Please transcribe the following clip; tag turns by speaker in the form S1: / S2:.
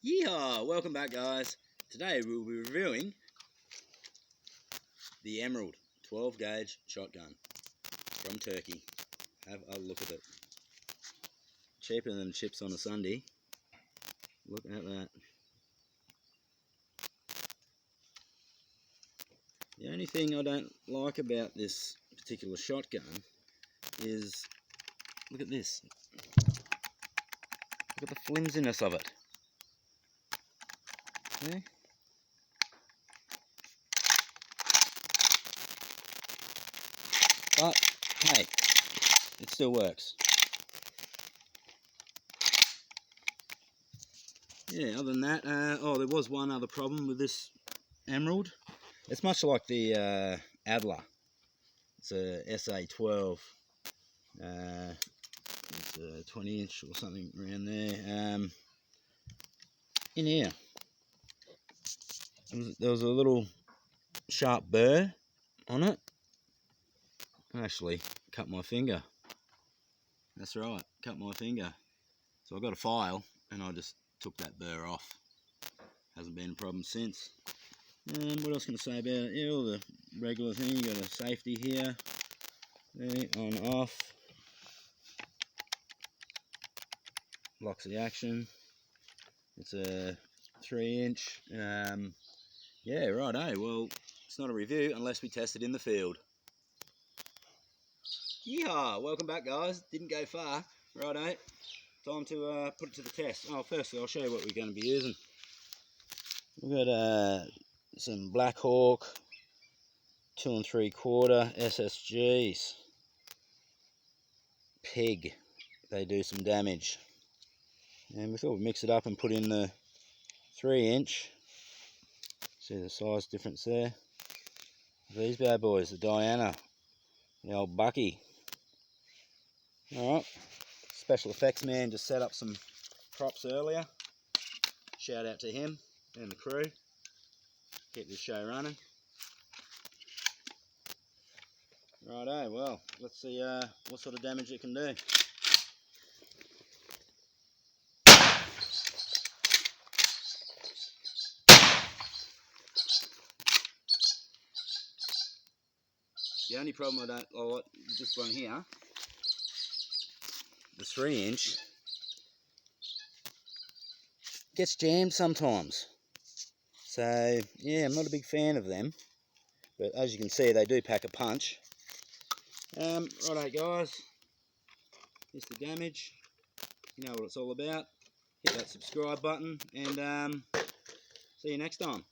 S1: Yeehaw! Welcome back, guys. Today we'll be reviewing the Emerald 12 gauge shotgun from Turkey. Have a look at it. Cheaper than chips on a Sunday. Look at that. The only thing I don't like about this particular shotgun is, look at this. Look at the flimsiness of it. See? But, hey, it still works. Yeah, other than that, there was one other problem with this Emerald. It's much like the Adler. It's a SA12. It's a 20 inch or something around there. In here, there was a little sharp burr on it. I actually cut my finger. That's right, cut my finger. So I got a file and I just took that burr off. Hasn't been a problem since. What else can I say about it? Yeah, all the regular thing. You got a safety here, there, on, off. Locks the action. It's a 3 inch. Yeah, right, well, it's not a review unless we test it in the field. Yeehaw! Welcome back, guys. Didn't go far. Righto. Time to put it to the test. Oh, firstly, I'll show you what we're going to be using. We've got some Black Hawk 2 3/4 SSGs. Peg. They do some damage. And we thought we'd mix it up and put in the 3 inch. See the size difference there. These bad boys, the Diana, the old Bucky. Alright, special effects man just set up some props earlier. Shout out to him and the crew. Keep this show running. Righto, well, let's see what sort of damage it can do. The only problem I don't like this one here, the 3 inch, gets jammed sometimes. So yeah, I'm not a big fan of them, but as you can see, they do pack a punch. Righto, guys, here's the damage. You know what it's all about. Hit that subscribe button, and see you next time.